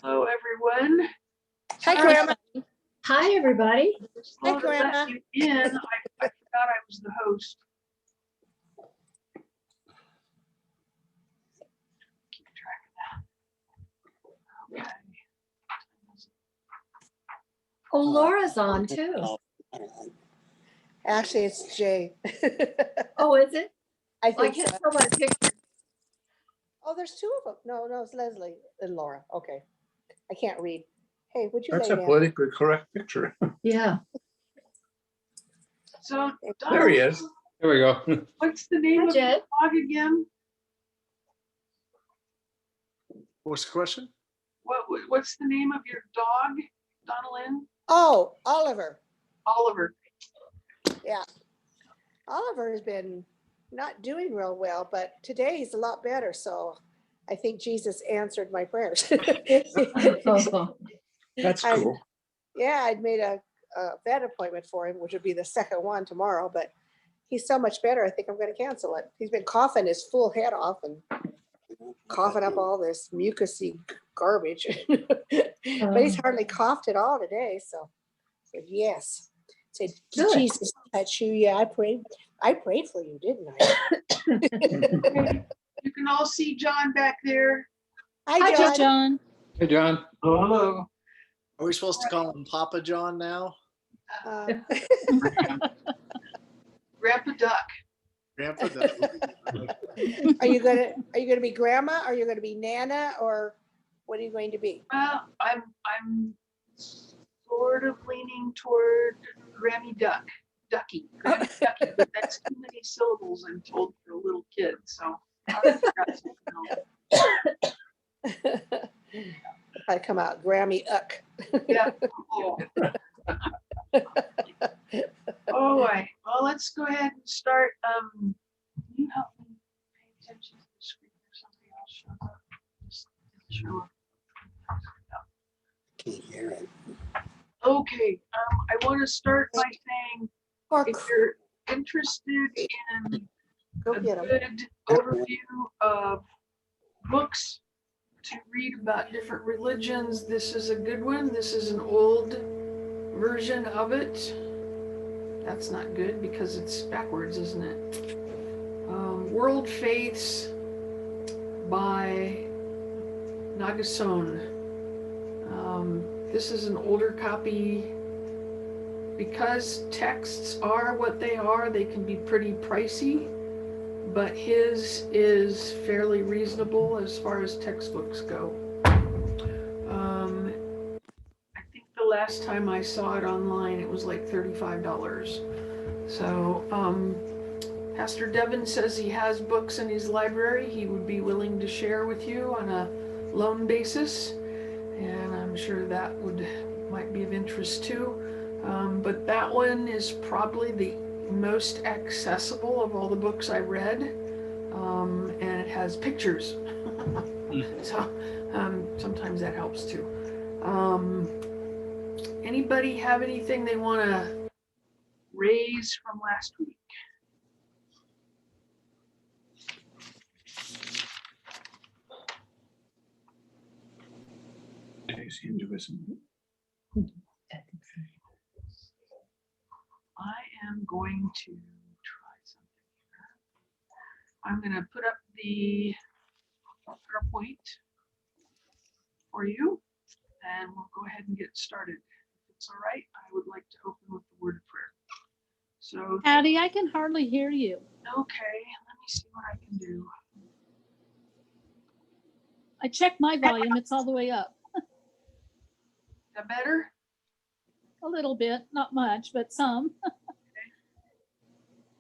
Hello, everyone. Hi, Grandma. Hi, everybody. Slow Hi, to let Grandma. you in. I forgot I was the host. Keep track of that. Okay. Oh, Laura's on too. Actually, it's Jay. Oh, is it? I I think can't so. tell by the picture. Oh, there's two of them. No, it's Leslie and Laura. Okay. I can't read. Hey, would you That's lay a down? politically correct picture. Yeah. So, There he Donald, is. There we go. what's the name Hi, of your Jed. dog again? What's the question? What's the name of your dog, Donalyn? Oh, Oliver. Oliver. Yeah. Oliver has been not doing real well, but today he's a lot better. So I think Jesus answered my prayers. Oh, That's I- cool. Yeah, I'd made a vet appointment for him, which would be the second one tomorrow, but he's so much better. I think I'm going to cancel it. He's been coughing his full head off and coughing up all this mucusy garbage. But he's hardly coughed at all today. So I said, yes. I said, Good. Jesus touch you. Yeah, I prayed for you, didn't I? Okay. You can all see John back there. Hi, John. John. Hey, John. Oh, hello. Are we supposed to call him Papa John now? Uh, Grandpa Duck. Grandpa? are you gonna be grandma? Are you gonna be Nana, or what are you going to be? Well, I'm sort of leaning toward Grammy Duck. Ducky. Grammy Ducky, but that's too many syllables, I'm told, for a little kid. So I'll figure out something else. I come out Grammy Uck. Yeah. Oh. All right. Well, let's go ahead and start. Can you help me pay attention to the screen if somebody else shows up? Just show up. Can't hear it. Okay. I want to start by saying, Or if you're interested in go a get 'em. good overview of books to read about different religions, this is a good one. This is an old version of it. That's not good because it's backwards, isn't it? World Faiths by Nagasone. This is an older copy. Because texts are what they are, they can be pretty pricey, but his is fairly reasonable as far as textbooks go. I think the last time I saw it online, it was like $35. So Pastor Devin says he has books in his library he would be willing to share with you on a loan basis, and I'm sure that might be of interest too. But that one is probably the most accessible of all the books I read, and it has pictures. So sometimes that helps too. Anybody have anything they want to raise from last week? Today's Hinduism. I am going to try something here. I'm going to put up the PowerPoint for you, and we'll go ahead and get started. If it's all right, I would like to open with the word of prayer. So, Patty, I can hardly hear you. okay, let me see what I can do. I checked my volume. It's all the way up. Is that better? A little bit, not much, but some.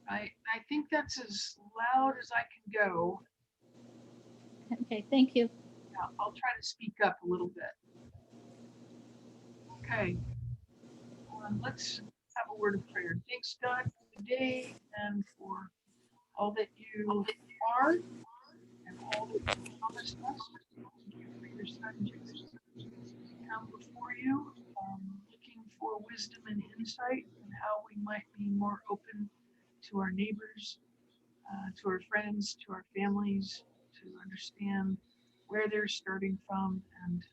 I think that's as loud as I can go. Okay, thank you. Yeah, I'll try to speak up a little bit. Okay. Let's have a word of prayer. Thanks, God, for the day and for all that you are and all that you promised us. Thank you for your son, Jesus. We come before you, looking for wisdom and insight and how we might be more open to our neighbors, to our friends, to our families, to understand where they're starting from, and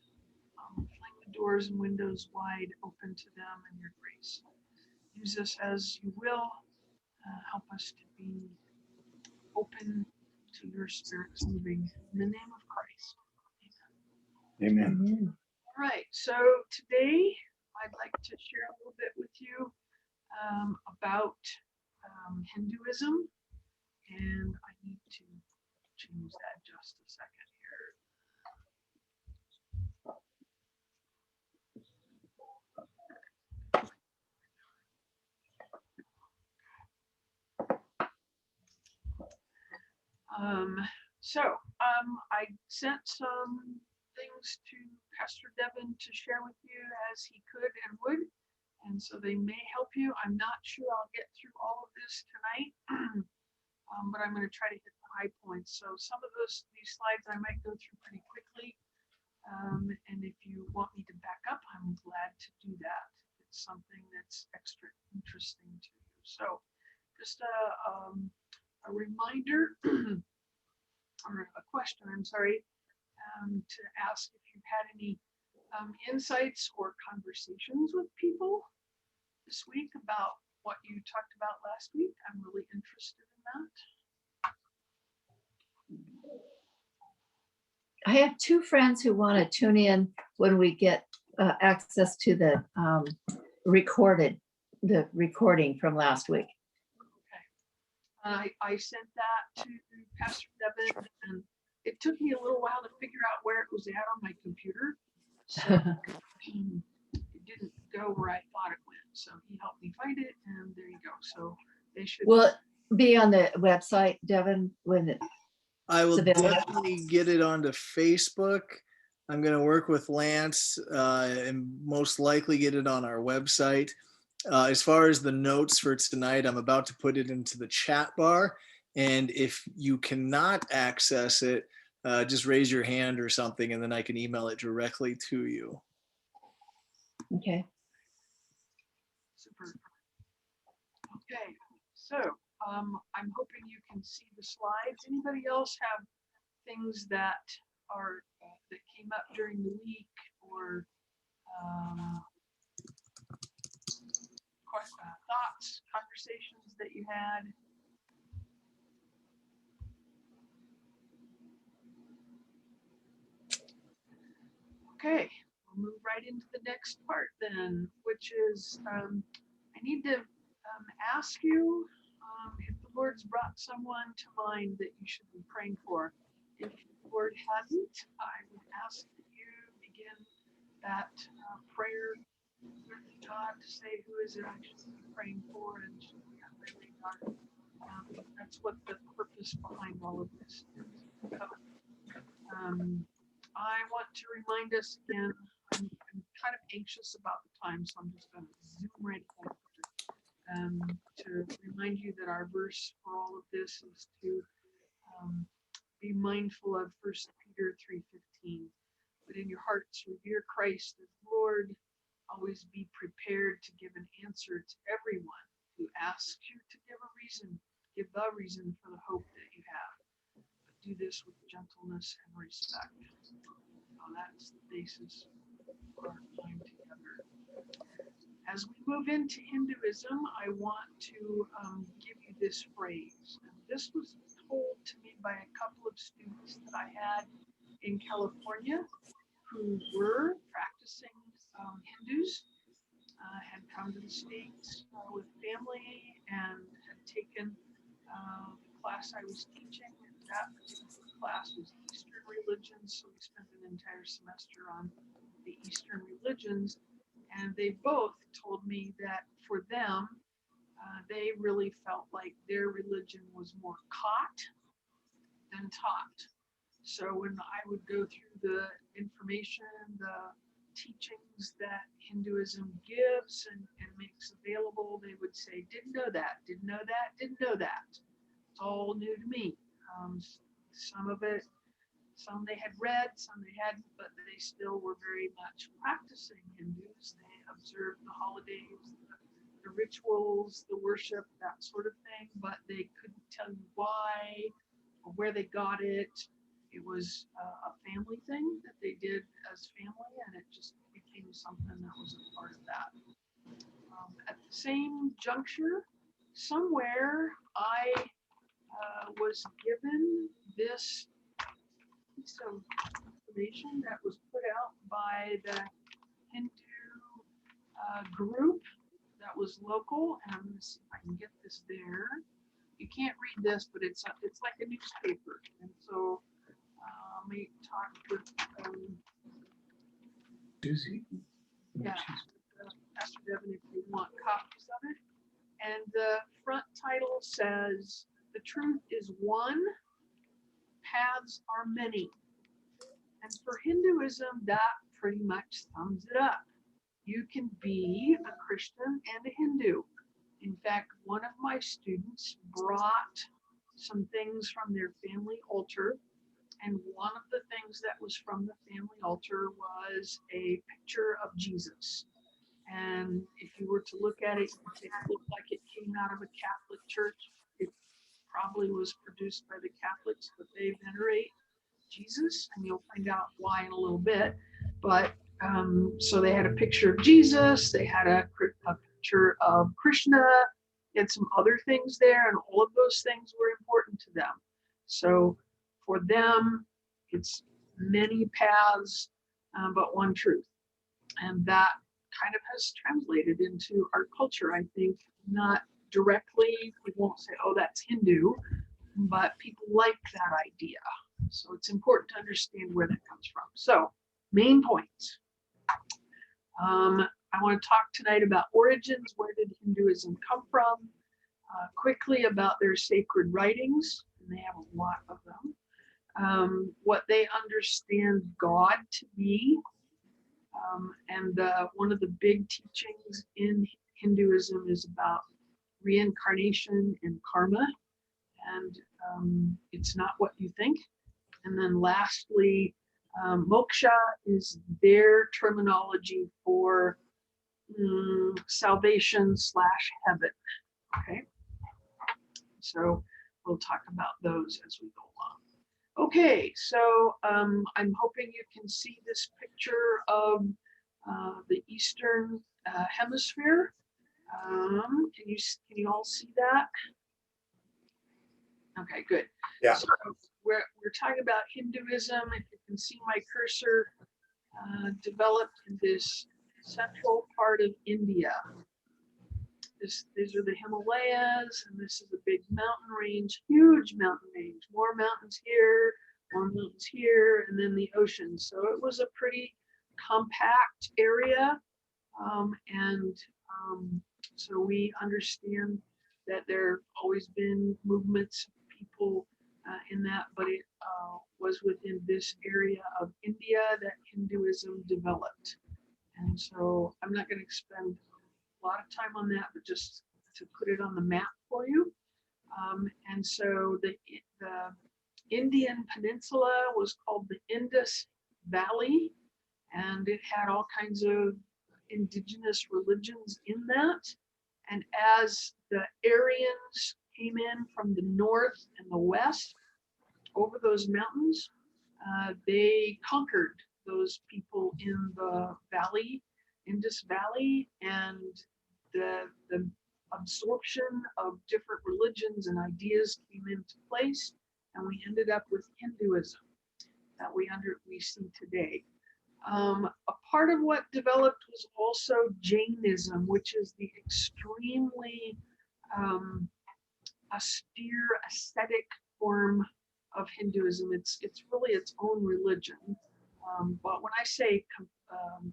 fling the doors and windows wide open to them and your grace. Use us as you will. Help us to be open to your Spirit's moving in the name of Christ. Amen. Amen. All right, so today I'd like to share a little bit with you about Hinduism, and I need to change that just a second here. I sent some things to Pastor Devin to share with you as he could and would, and so they may help you. I'm not sure I'll get through all of this tonight, but I'm going to try to hit the high points. So some of these slides I might go through pretty quickly, and if you want me to back up, I'm glad to do that. It's something that's extra interesting to you. So just a reminder. Or a question, I'm sorry, to ask if you've had any insights or conversations with people this week about what you talked about last week. I'm really interested in that. I have two friends who want to tune in when we get access to the recording from last week. I sent that to Pastor Devin, and it took me a little while to figure out where it was at on my computer. So it didn't go where I thought it went. So he helped me find it, and there you go. So they should. Will it be on the website, Devin, when it? I will Available. definitely get it onto Facebook. I'm going to work with Lance and most likely get it on our website. As far as the notes for tonight, I'm about to put it into the chat bar. And if you cannot access it, just raise your hand or something, and then I can email it directly to you. Okay. Super. Okay, so I'm hoping you can see the slides. Anybody else have things that are that came up during the week, or thoughts, conversations that you had? Okay, we'll move right into the next part then, which is I need to ask you if the Lord's brought someone to mind that you should be praying for. If the Lord hasn't, I would ask that you begin that prayer with God to say, who is it I should be praying for, and should be on my radar. That's what the purpose behind all of this is. So, I want to remind us again, I'm kind of anxious about the time, so I'm just going to zoom right ahead to remind you that our verse for all of this is to be mindful of 1 Peter 3:15. But in your hearts, revere Christ as Lord. Always be prepared to give an answer to everyone who asks you to give the reason for the hope that you have. But do this with gentleness and respect. Now that's the basis for our time together. As we move into Hinduism, I want to give you this phrase. And this was told to me by a couple of students that I had in California who were practicing Hindus, had come to the States with family and had taken the class I was teaching. And that particular class was Eastern religions, so we spent an entire semester on the Eastern religions. And they both told me that for them, they really felt like their religion was more caught than taught. So when I would go through the information, the teachings that Hinduism gives and makes available, they would say, didn't know that, didn't know that, didn't know that. It's all new to me. Some of it, some they had read, some they hadn't, but they still were very much practicing Hindus. They observed the holidays, the rituals, the worship, that sort of thing, but they couldn't tell you why or where they got it. it was a family thing that they did as family, and it just became something that was a part of that. At the same juncture, somewhere I was given this piece of information that was put out by the Hindu group that was local, and I'm going to see if I can get this there. You can't read this, but it's like a newspaper, and so let me talk with Susie. yeah, Pastor Devin if you want copies of it. And the front title says, "The truth is one, paths are many." And for Hinduism, that pretty much sums it up. You can be a Christian and a Hindu. In fact, one of my students brought some things from their family altar, and one of the things that was from the family altar was a picture of Jesus. And if you were to look at it, it looked like it came out of a Catholic church. It probably was produced by the Catholics, but they venerate Jesus, and you'll find out why in a little bit. But so they had a picture of Jesus, they had a picture of Krishna, and some other things there, and all of those things were important to them. So for them, it's many paths, but one truth. And that kind of has translated into our culture, I think, not directly. We won't say, oh, that's Hindu, but people like that idea. So it's important to understand where that comes from. So, main points. I want to talk tonight about origins. Where did Hinduism come from? Quickly about their sacred writings, and they have a lot of them. What they understand God to be. And one of the big teachings in Hinduism is about reincarnation and karma. And it's not what you think. And then lastly, moksha is their terminology for salvation / heaven. Okay, so we'll talk about those as we go along. Okay, so I'm hoping you can see this picture of the Eastern Hemisphere. Can you all see that? Okay, good. Yeah. So we're talking about Hinduism. If you can see my cursor, developed in this central part of India. These are the Himalayas, and this is a big mountain range, huge mountain range, more mountains here, and then the ocean. So it was a pretty compact area, and so we understand that there have always been movements of people in that, but it was within this area of India that Hinduism developed. And so I'm not going to spend a lot of time on that, but just to put it on the map for you. And so the Indian peninsula was called the Indus Valley, and it had all kinds of indigenous religions in that. And as the Aryans came in from the north and the west over those mountains, they conquered those people in the valley, Indus Valley, and the absorption of different religions and ideas came into place, and we ended up with Hinduism that we see today. A part of what developed was also Jainism, which is the extremely austere, ascetic form of Hinduism. It's really its own religion. But when I say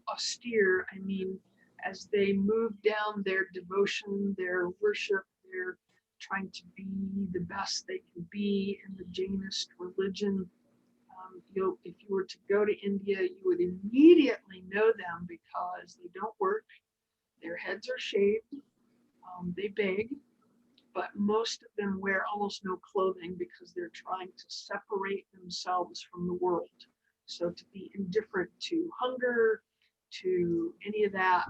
austere, I mean as they move down their devotion, their worship, they're trying to be the best they can be in the Jainist religion. If you were to go to India, you would immediately know them because they don't work, their heads are shaved, they beg, but most of them wear almost no clothing because they're trying to separate themselves from the world. So to be indifferent to hunger, to any of that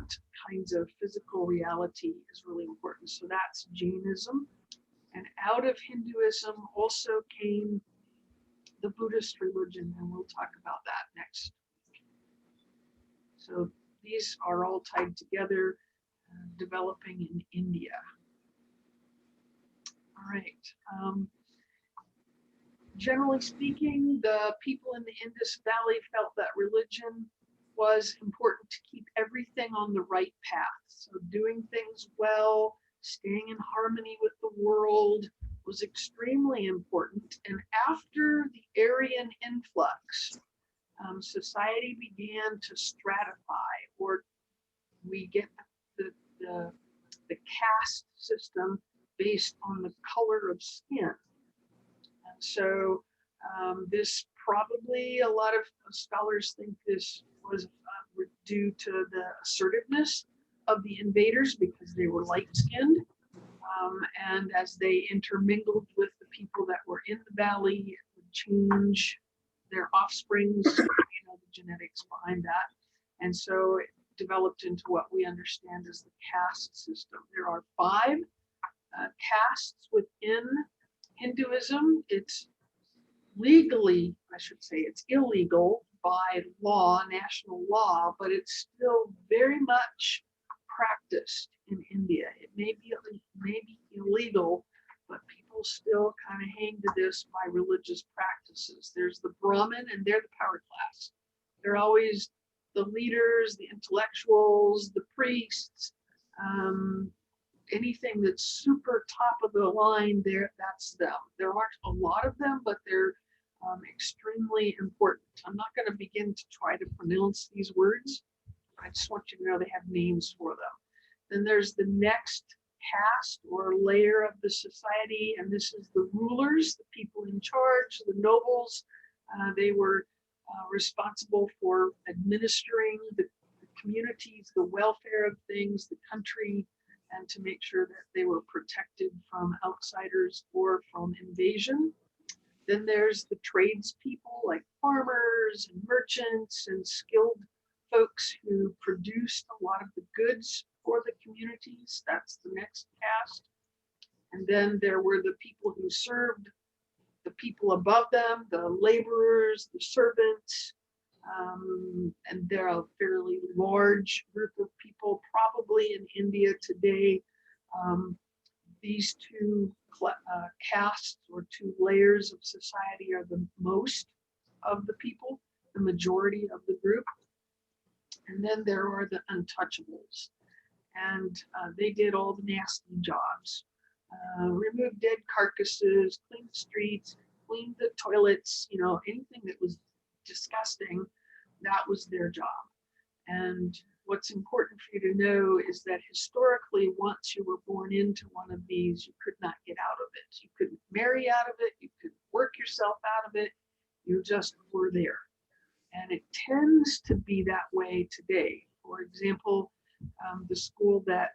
kinds of physical reality is really important. So that's Jainism. And out of Hinduism also came the Buddhist religion, and we'll talk about that next. So these are all tied together, developing in India. All right. Generally speaking, the people in the Indus Valley felt that religion was important to keep everything on the right path. So doing things well, staying in harmony with the world was extremely important. And after the Aryan influx, society began to stratify, or we get the caste system based on the color of skin. And so this probably, a lot of scholars think this was due to the assertiveness of the invaders because they were light-skinned. And as they intermingled with the people that were in the valley, it would change their offsprings, the genetics behind that. And so it developed into what we understand as the caste system. There are 5 castes within Hinduism. It's legally, I should say, it's illegal by law, national law, but it's still very much practiced in India. It may be illegal, but people still kind of hang to this by religious practices. There's the Brahmin, and they're the power class. They're always the leaders, the intellectuals, the priests, anything that's super top of the line there, that's them. There aren't a lot of them, but they're extremely important. I'm not going to begin to try to pronounce these words. I just want you to know they have names for them. Then there's the next caste or layer of the society, and this is the rulers, the people in charge, the nobles. They were responsible for administering the communities, the welfare of things, the country, and to make sure that they were protected from outsiders or from invasion. Then there's the tradespeople like farmers and merchants and skilled folks who produced a lot of the goods for the communities. That's the next caste. And then there were the people who served the people above them, the laborers, the servants, and they're a fairly large group of people, probably in India today. These 2 castes or 2 layers of society are the most of the people, the majority of the group. And then there are the untouchables, and they did all the nasty jobs. Remove dead carcasses, clean the streets, clean the toilets, anything that was disgusting, that was their job. And what's important for you to know is that historically, once you were born into one of these, you could not get out of it. You couldn't marry out of it. You couldn't work yourself out of it. You just were there. And it tends to be that way today. For example, the school that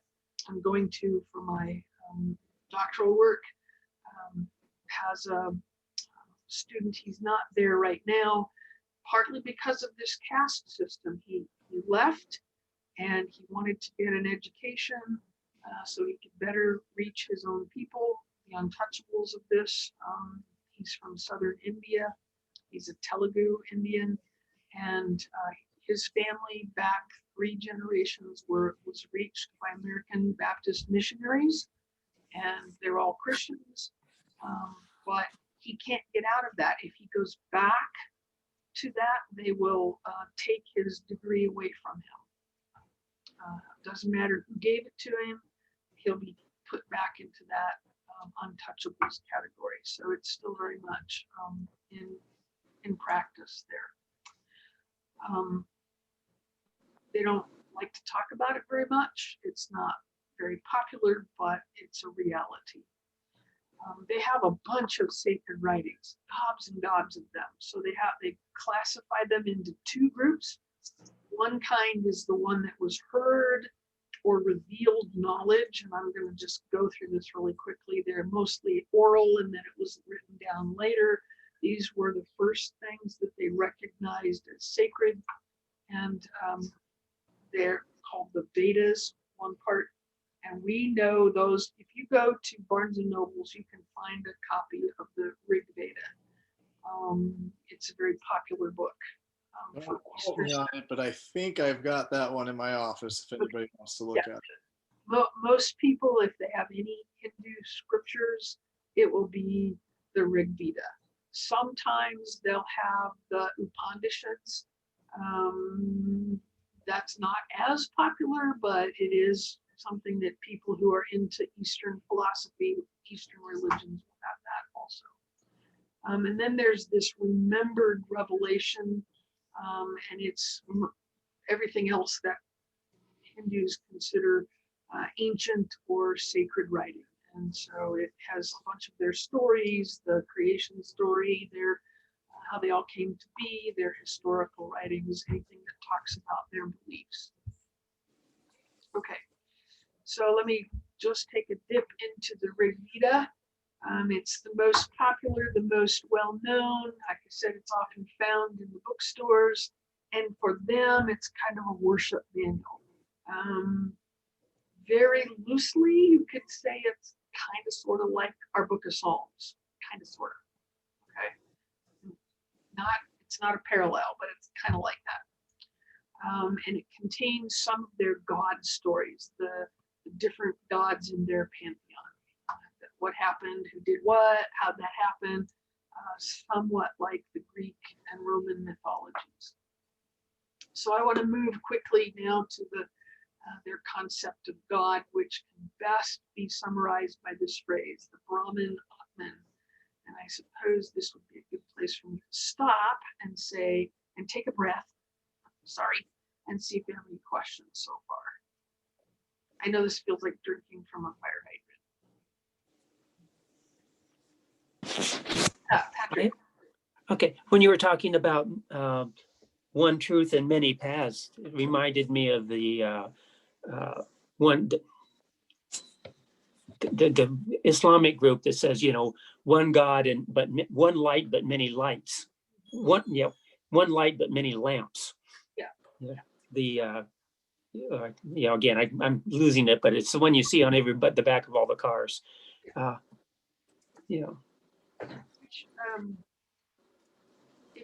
I'm going to for my doctoral work has a student. He's not there right now, partly because of this caste system. He left and he wanted to get an education so he could better reach his own people, the untouchables of this. He's from southern India. He's a Telugu Indian, and his family back 3 generations was reached by American Baptist missionaries, and they're all Christians, but he can't get out of that. If he goes back to that, they will take his degree away from him. Doesn't matter who gave it to him, he'll be put back into that untouchables category. So it's still very much in practice there. They don't like to talk about it very much. It's not very popular, but it's a reality. They have a bunch of sacred writings, gobs and gobs of them. So they classify them into 2 groups. One kind is the one that was heard or revealed knowledge, and I'm going to just go through this really quickly. They're mostly oral, and then it was written down later. These were the first things that they recognized as sacred, and they're called the Vedas, one part. And we know those. If you go to Barnes and Nobles, you can find a copy of the Rig Veda. It's a very popular book. For Don't quote me Easter. on it, but I think I've got that one in my office if anybody wants to look at it. Most people, if they have any Hindu scriptures, it will be the Rig Veda. Sometimes they'll have the Upanishads. That's not as popular, but it is something that people who are into Eastern philosophy, Eastern religions will have that also. And then there's this remembered revelation, and it's everything else that Hindus consider ancient or sacred writing. And so it has a bunch of their stories, the creation story, their how they all came to be, their historical writings, anything that talks about their beliefs. Okay, so let me just take a dip into the Rig Veda. It's the most popular, the most well-known. Like I said, it's often found in the bookstores. And for them, it's kind of a worship manual. Very loosely, you could say it's kind of sort of like our Book of Psalms, kind of sort of. Okay, it's not a parallel, but it's kind of like that. And it contains some of their god stories, the different gods in their pantheon. What happened, who did what, how'd that happen, somewhat like the Greek and Roman mythologies. So I want to move quickly now to their concept of God, which can best be summarized by this phrase, the Brahman Atman. And I suppose this would be a good place for me to stop and say, and take a breath, and see if you have any questions so far. I know this feels like drinking from a fire hydrant. Patrick. Okay, when you were talking about one truth and many paths, it reminded me of the the Islamic group that says, one God but one light but many lights, one light but many lamps. Yeah. Again, I'm losing it, but it's the one you see on the back of all the cars. If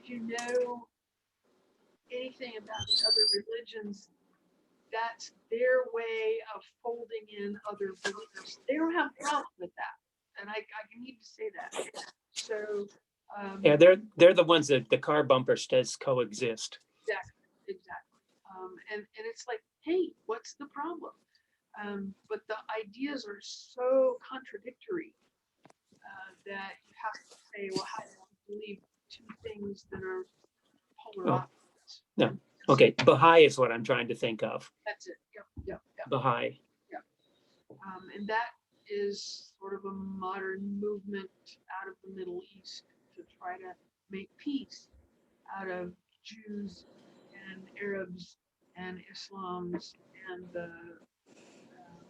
you know anything about the other religions, that's their way of folding in other beliefs. They don't have a problem with that, and I need to say that. So Yeah, they're the ones that the car bumper says coexist. Exactly. And it's like, hey, what's the problem? But the ideas are so contradictory that you have to say, well, how do you believe two things that are polar opposites? No. Okay, Baha'i is what I'm trying to think of. That's it. Yep. Baha'i. Yep. And that is sort of a modern movement out of the Middle East to try to make peace out of Jews and Arabs and Islams and the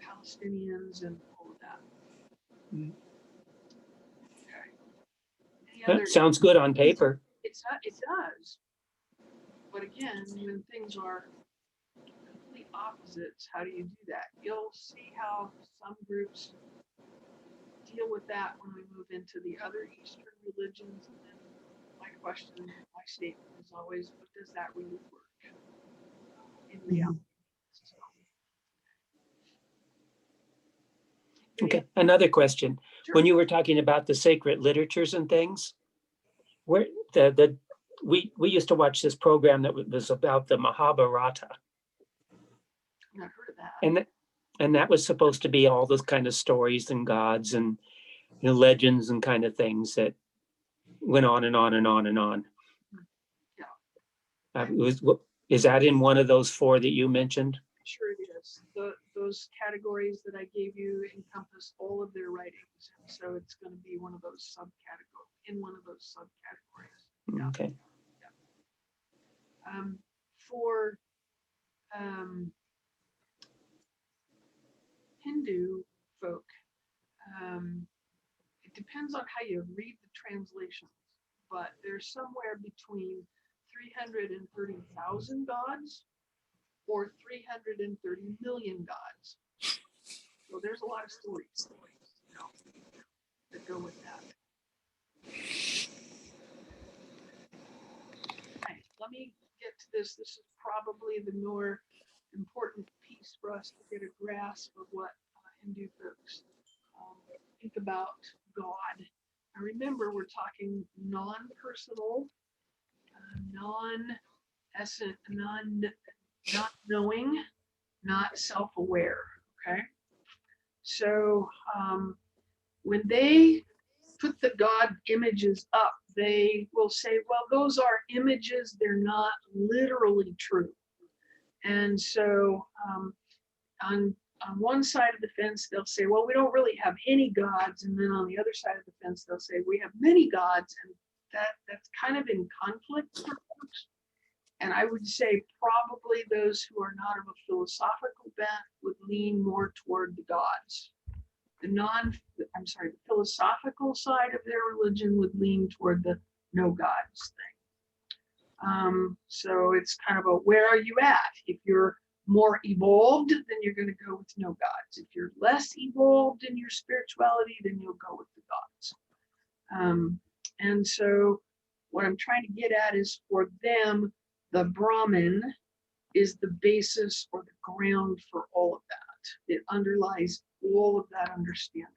Palestinians and all of that. Okay. That sounds good on paper. It does. But again, when things are complete opposites, how do you do that? You'll see how some groups deal with that when we move into the other Eastern religions. And then my statement is always, but does that really work in reality? Okay, another question. Sure. When you were talking about the sacred literatures and things, where we used to watch this program that was about the Mahabharata. I've heard of that. And that was supposed to be all those kind of stories and gods and legends and kind of things that went on and on and on and on. Yeah. Is that in one of those four that you mentioned? Sure it is. Those categories that I gave you encompass all of their writings. And so it's going to be one of those subcategories, in one of those subcategories. Yeah. Okay. Yeah. For Hindu folk, it depends on how you read the translations, but there's somewhere between 330,000 gods or 330 million gods. So there's a lot of stories, that go with that. let me get to this. This is probably the more important piece for us to get a grasp of what Hindu folks think about God. Now remember, we're talking non-personal, non-essent, not knowing, not self-aware. Okay, so when they put the God images up, they will say, well, those are images, they're not literally true. And so on one side of the fence, they'll say, well, we don't really have any gods. And then on the other side of the fence, they'll say, we have many gods. And that's kind of in conflict for folks. And I would say probably those who are not of a philosophical bent would lean more toward the gods. The philosophical side of their religion would lean toward the no gods thing. So it's kind of a, where are you at? If you're more evolved, then you're going to go with no gods. If you're less evolved in your spirituality, then you'll go with the gods. And so what I'm trying to get at is, for them, the Brahman is the basis or the ground for all of that. It underlies all of that understanding.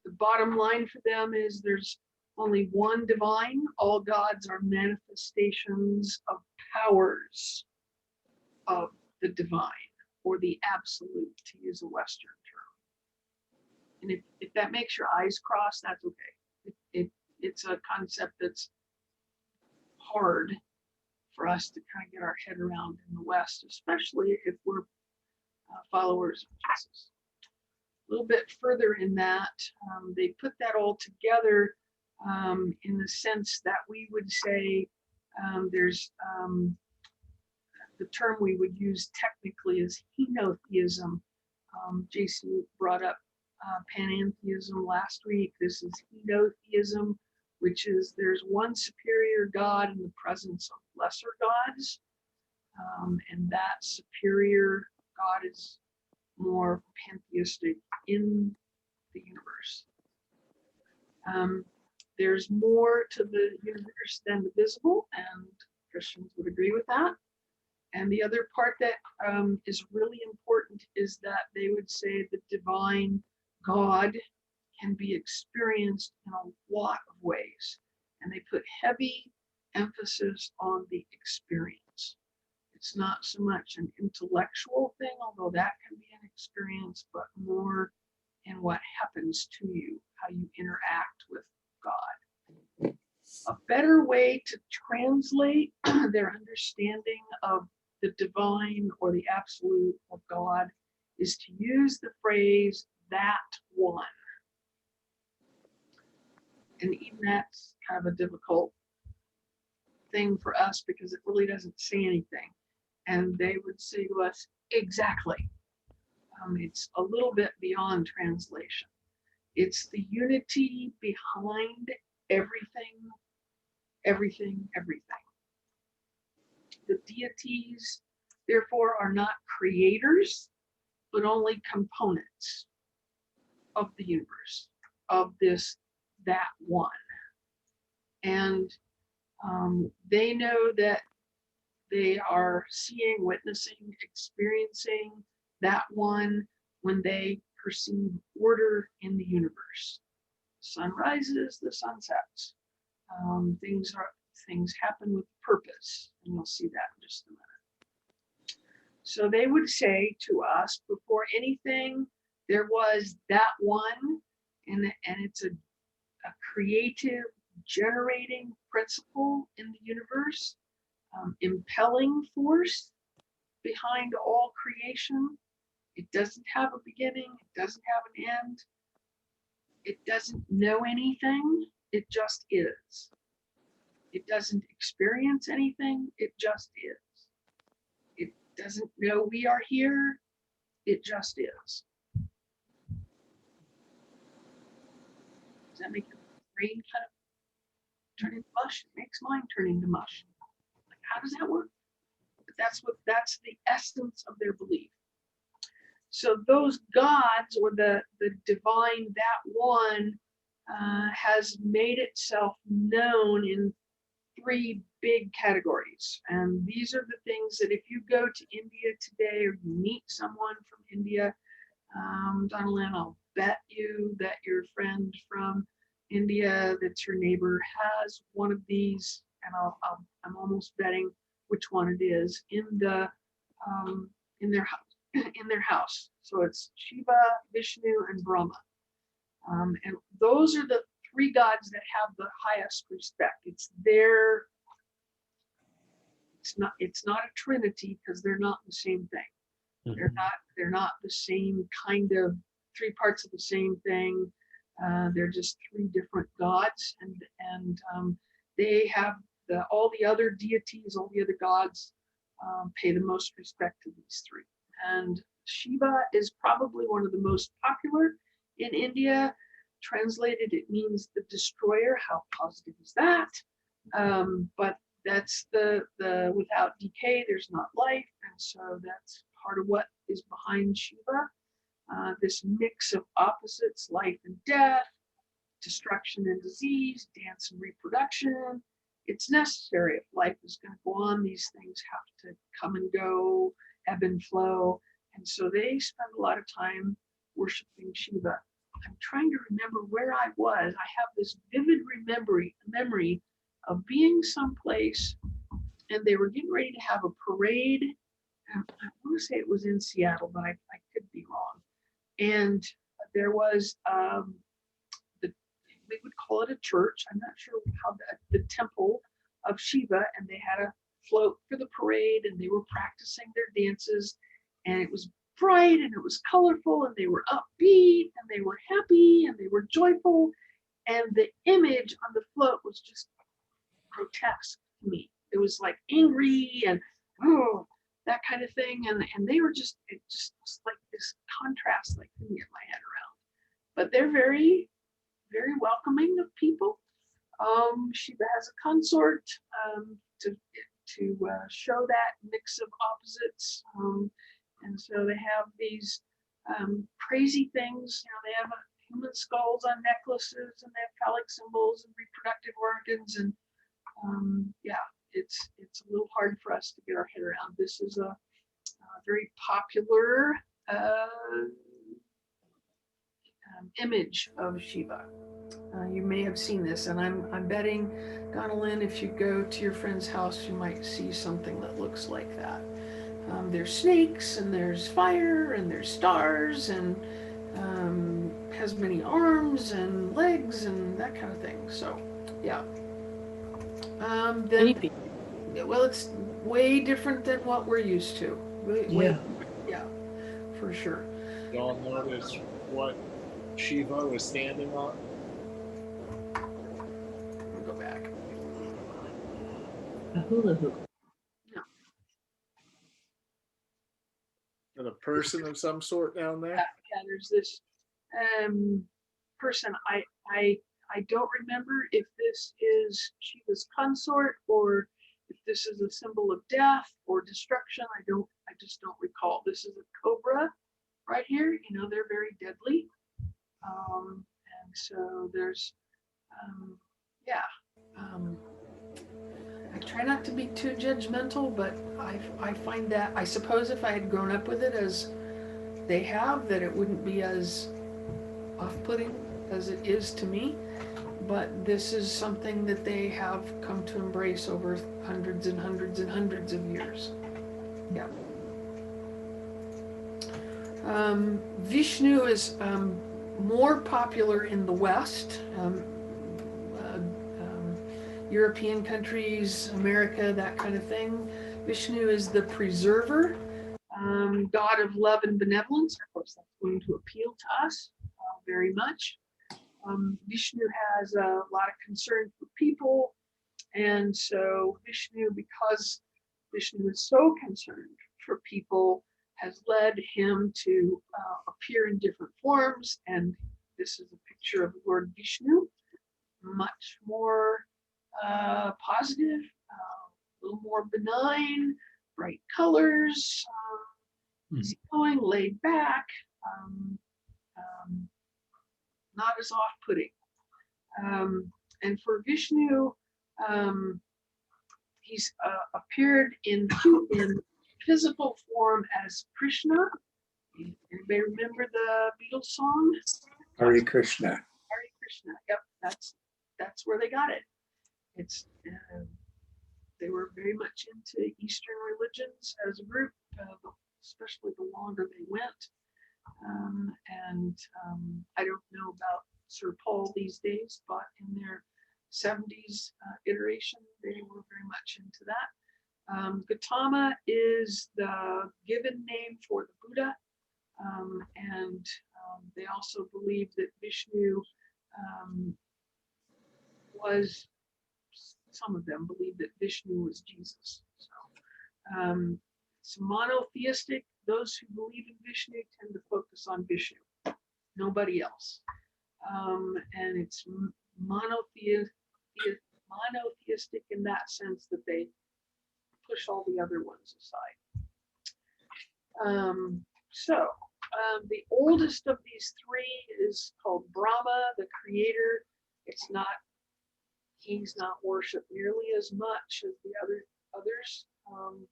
The bottom line for them is there's only one divine. All gods are manifestations of powers of the divine or the absolute, to use a Western term. And if that makes your eyes cross, that's okay. It's a concept that's hard for us to kind of get our head around in the West, especially if we're followers of Jesus. A little bit further in that, they put that all together in the sense that we would say there's the term we would use technically is henotheism. Jason brought up panentheism last week. This is henotheism, which is there's one superior God in the presence of lesser gods, and that superior God is more pantheistic in the universe. There's more to the universe than the visible, and Christians would agree with that. And the other part that is really important is that they would say the divine God can be experienced in a lot of ways. And they put heavy emphasis on the experience. It's not so much an intellectual thing, although that can be an experience, but more in what happens to you, how you interact with God. A better way to translate their understanding of the divine or the absolute of God is to use the phrase that one. And even that's kind of a difficult thing for us because it really doesn't say anything. And they would say to us, exactly. It's a little bit beyond translation. It's the unity behind everything, everything, everything. The deities, therefore, are not creators, but only components of the universe, of this, that one. And they know that they are seeing, witnessing, experiencing that one when they perceive order in the universe. The sun rises, the sun sets. Things happen with purpose, and you'll see that in just a minute. So they would say to us, before anything, there was that one, and it's a creative, generating principle in the universe, impelling force behind all creation. It doesn't have a beginning, it doesn't have an end, it doesn't know anything, it just is. It doesn't experience anything, it just is. It doesn't know we are here, it just is. Does that make your brain kind of turn into mush? It makes mine turn into mush. Like, how does that work? But that's the essence of their belief. So those gods, or the divine, that one, has made itself known in three big categories. And these are the things that if you go to India today or you meet someone from India, Donalyn, I'll bet you that your friend from India that's your neighbor has one of these, and I'm almost betting which one it is in their house. In their house. So it's Shiva, Vishnu, and Brahma. And those are the three gods that have the highest respect. It's not a trinity because they're not the same thing. They're not the same kind of three parts of the same thing. They're just three different gods, and they have all the other deities, all the other gods pay the most respect to these three. And Shiva is probably one of the most popular in India. Translated, it means the destroyer. How positive is that? But that's the without decay, there's not life. And so that's part of what is behind Shiva. This mix of opposites, life and death, destruction and disease, dance and reproduction. It's necessary if life is going to go on. These things have to come and go, ebb and flow. And so they spend a lot of time worshiping Shiva. I'm trying to remember where I was. I have this vivid memory of being someplace and they were getting ready to have a parade. I want to say it was in Seattle, but I could be wrong. And there was we would call it a church. I'm not sure how the temple of Shiva, and they had a float for the parade, and they were practicing their dances, and it was bright and it was colorful, and they were upbeat and they were happy and they were joyful, and the image on the float was just grotesque to me. It was like angry and that kind of thing, and they were just, it just was like this contrast, like couldn't get my head around. But they're very, very welcoming of people. Shiva has a consort to show that mix of opposites, and so they have these crazy things. They have human skulls on necklaces, and they have phallic symbols and reproductive organs, and it's a little hard for us to get our head around. This is a very popular image of Shiva. You may have seen this, and I'm betting, Donalyn, if you go to your friend's house, you might see something that looks like that. There's snakes, and there's fire, and there's stars, and has many arms and legs and that kind of thing. So, yeah. Then, well, it's way different than what we're used to. Yeah, for sure. Y'all notice what Shiva was standing on? We'll go back. A hula hoop. And a person of some sort down there. Yeah, there's this person. I don't remember if this is Shiva's consort or if this is a symbol of death or destruction. I just don't recall. This is a cobra right here. They're very deadly. And so there's, I try not to be too judgmental, but I find that, I suppose if I had grown up with it as they have, that it wouldn't be as off-putting as it is to me. But this is something that they have come to embrace over hundreds and hundreds and hundreds of years. Yeah. Vishnu is more popular in the West, European countries, America, that kind of thing. Vishnu is the preserver, god of love and benevolence. Of course, that's going to appeal to us very much. Vishnu has a lot of concern for people, and so Vishnu, because Vishnu is so concerned for people, has led him to appear in different forms, and this is a picture of Lord Vishnu, much more positive, a little more benign, bright colors, easygoing, laid back, not as off-putting. And for Vishnu, He's appeared in physical form as Krishna. Anybody remember the Beatles song? Hare Krishna. Hare Krishna. Yep, that's where they got it. It's they were very much into Eastern religions as a group, especially the longer they went. I don't know about Sir Paul these days, but in their 70s iteration, they were very much into that. Gautama is the given name for the Buddha, and they also believe that Vishnu some of them believe that Vishnu was Jesus. So it's monotheistic. Those who believe in Vishnu tend to focus on Vishnu, nobody else. And it's monotheistic in that sense that they push all the other ones aside. The oldest of these three is called Brahma, the creator. He's not worshipped nearly as much as the others,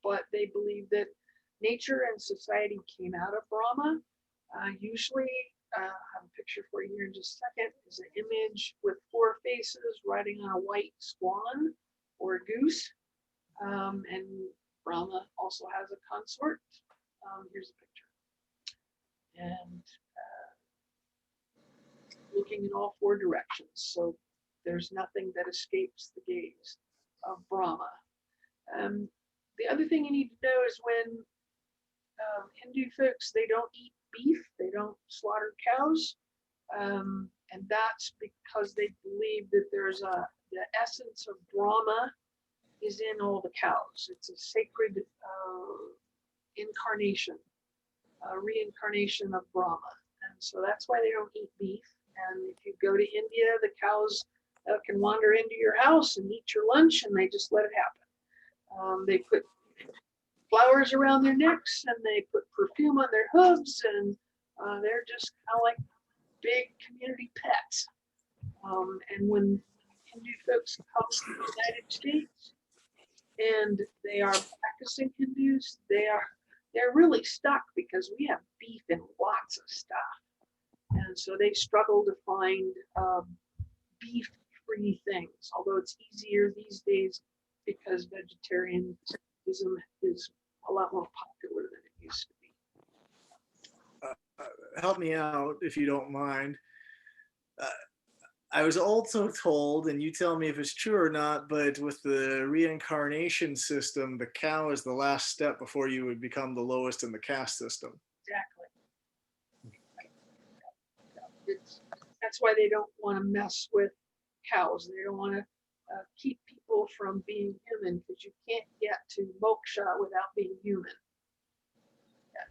but they believe that nature and society came out of Brahma. Usually, I have a picture for you here in just a second, is an image with 4 faces riding on a white swan or a goose. And Brahma also has a consort. Here's a picture. And looking in all 4 directions. So there's nothing that escapes the gaze of Brahma. The other thing you need to know is when Hindu folks, they don't eat beef, they don't slaughter cows, and that's because they believe that the essence of Brahma is in all the cows. It's a sacred incarnation, reincarnation of Brahma, and so that's why they don't eat beef. And if you go to India, the cows can wander into your house and eat your lunch, and they just let it happen. They put flowers around their necks, and they put perfume on their hooves, and they're just kind of like big community pets. And when Hindu folks come to the United States and they are practicing Hindus, they're really stuck because we have beef in lots of stuff. And so they struggle to find beef-free things, although it's easier these days because vegetarianism is a lot more popular than it used to be. Help me out if you don't mind. I was also told, and you tell me if it's true or not, but with the reincarnation system, the cow is the last step before you would become the lowest in the caste system. Exactly. That's why they don't want to mess with cows. They don't want to keep people from being human, because you can't get to moksha without being human.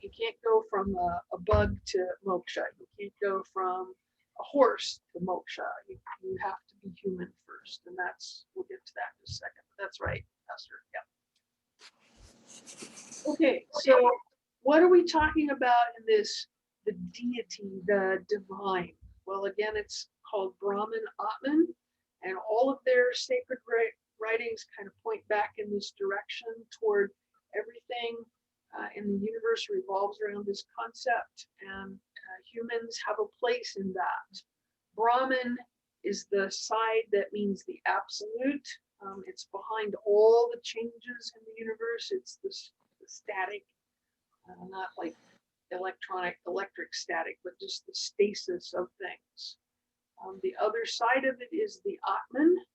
You can't go from a bug to moksha. You can't go from a horse to moksha. You have to be human first, and we'll get to that in a second. But that's right, Pastor. Yeah. Okay, so what are we talking about in this? The deity, the divine. Well, again, it's called Brahman Atman, and all of their sacred writings kind of point back in this direction toward everything in the universe revolves around this concept, and humans have a place in that. Brahman is the side that means the absolute. It's behind all the changes in the universe. It's the static, not like electric static, but just the stasis of things. The other side of it is the Atman,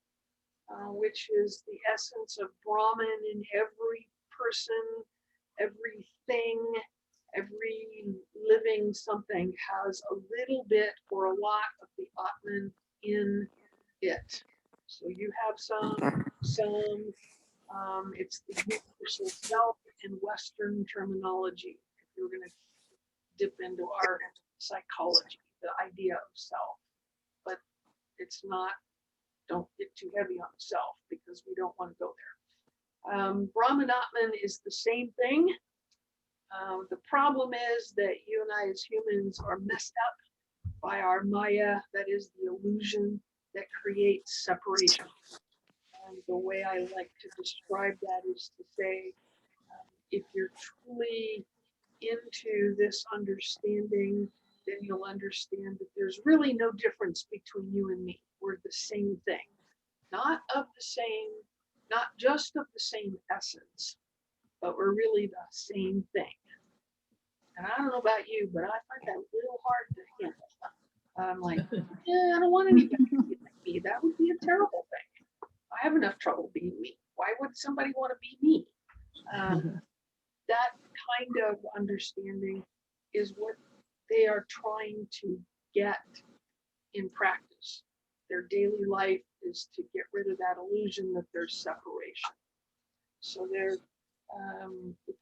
which is the essence of Brahman in every person, everything, every living something has a little bit or a lot of the Atman in it. So you have some, it's the universal self in Western terminology. If you're going to dip into our psychology, the idea of self, but it's not, don't get too heavy on self because we don't want to go there. Brahman Atman is the same thing. The problem is that you and I as humans are messed up by our Maya, that is the illusion that creates separation. And the way I like to describe that is to say, if you're truly into this understanding, then you'll understand that there's really no difference between you and me. We're the same thing, not of the same, not just of the same essence, but we're really the same thing. And I don't know about you, but I find that a little hard to handle. I'm like, yeah, I don't want anybody to be like me. That would be a terrible thing. I have enough trouble being me. Why would somebody want to be me? That kind of understanding is what they are trying to get in practice. Their daily life is to get rid of that illusion that there's separation. So the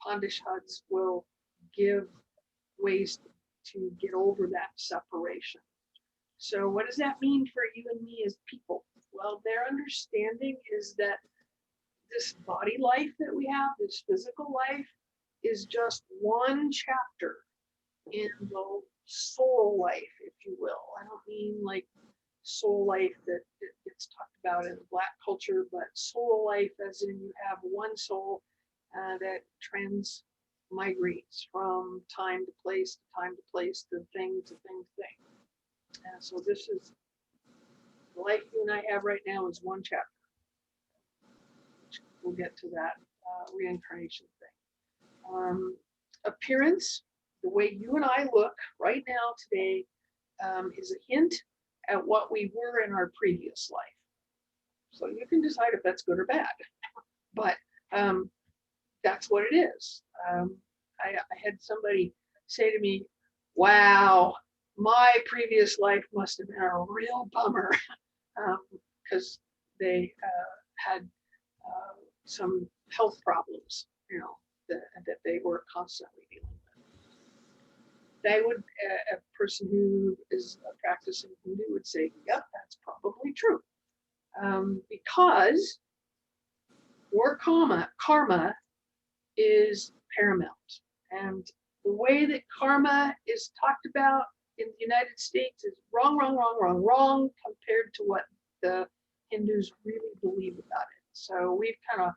Pandish huts will give ways to get over that separation. So what does that mean for you and me as people? Well, their understanding is that this body life that we have, this physical life, is just one chapter in the soul life, if you will. I don't mean like soul life that gets talked about in Black culture, but soul life as in you have one soul that transmigrates from time to place to thing to thing to thing. And so this is the life you and I have right now is one chapter. We'll get to that reincarnation thing. Appearance, the way you and I look right now today is a hint at what we were in our previous life. So you can decide if that's good or bad, but that's what it is. I had somebody say to me, wow, my previous life must have been a real bummer because they had some health problems, you know, that they were constantly dealing with. They would, a person who is a practicing Hindu would say, yep, that's probably true. Because your karma is paramount. And the way that karma is talked about in the United States is wrong compared to what the Hindus really believe about it. So we've kind of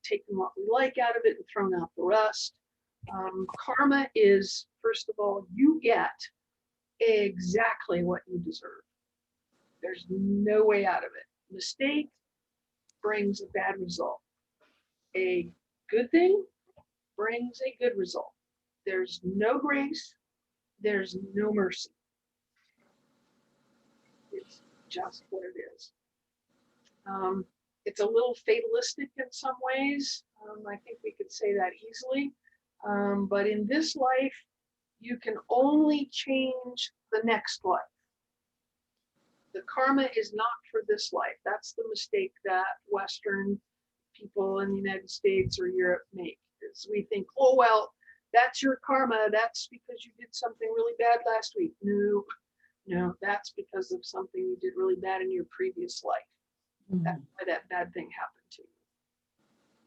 taken what we like out of it and thrown out the rest. Karma is, first of all, you get exactly what you deserve. There's no way out of it. Mistake brings a bad result. A good thing brings a good result. There's no grace, there's no mercy. It's just what it is. It's a little fatalistic in some ways. I think we could say that easily. But in this life, you can only change the next life. The karma is not for this life. That's the mistake that Western people in the United States or Europe make. Is we think, oh, well, that's your karma. That's because you did something really bad last week. No, that's because of something you did really bad in your previous life. Mm-hmm. That's why that bad thing happened to you.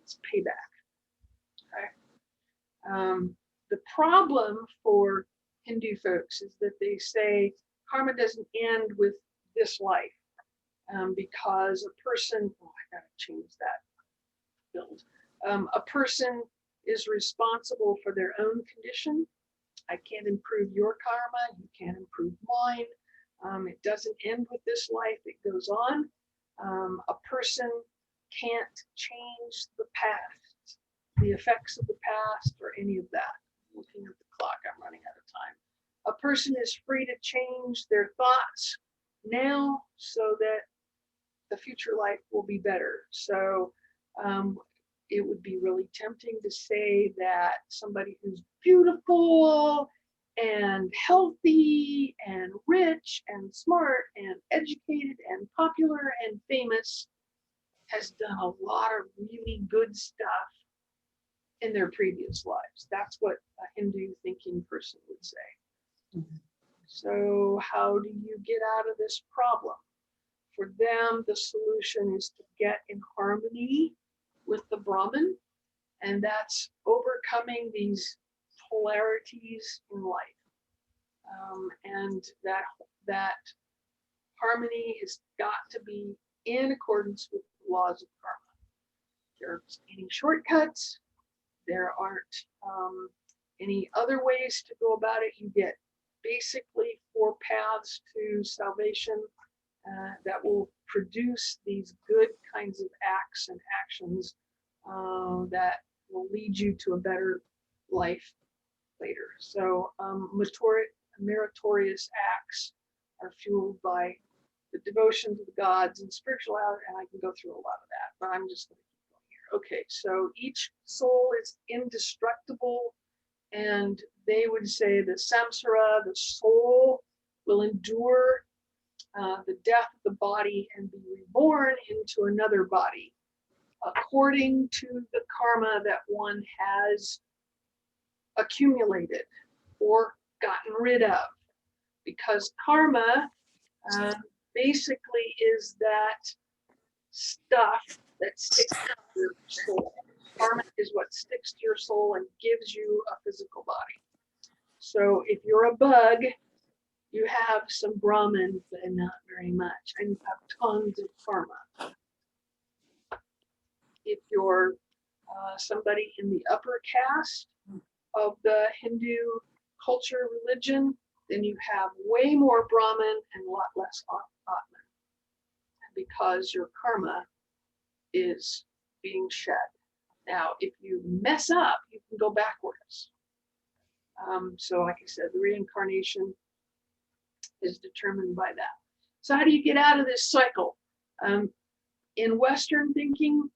It's payback. Okay. The problem for Hindu folks is that they say karma doesn't end with this life because a person, I gotta change that build. A person is responsible for their own condition. I can't improve your karma, you can't improve mine. It doesn't end with this life, it goes on. A person can't change the past, the effects of the past, or any of that. Looking at the clock, I'm running out of time. A person is free to change their thoughts now so that the future life will be better. So it would be really tempting to say that somebody who's beautiful and healthy and rich and smart and educated and popular and famous has done a lot of really good stuff in their previous lives. That's what a Hindu thinking person would say. Mm-hmm. So how do you get out of this problem? For them, the solution is to get in harmony with the Brahman, and that's overcoming these polarities in life. And that harmony has got to be in accordance with the laws of karma. There aren't any shortcuts. There aren't any other ways to go about it. You get basically 4 paths to salvation that will produce these good kinds of acts and actions that will lead you to a better life later. So meritorious acts are fueled by the devotion to the gods and spirituality, and I can go through a lot of that, but I'm just going to keep going here. Okay, so each soul is indestructible, and they would say the samsara, the soul, will endure the death of the body and be reborn into another body according to the karma that one has accumulated or gotten rid of. Because karma basically is that stuff that sticks to your soul. Karma is what sticks to your soul and gives you a physical body. So if you're a bug, you have some Brahman, but not very much, and you have tons of karma. If you're somebody in the upper caste of the Hindu culture, religion, then you have way more Brahman and a lot less Atman, because your karma is being shed. Now, if you mess up, you can go backwards. So like I said, the reincarnation is determined by that. So how do you get out of this cycle? In Western thinking,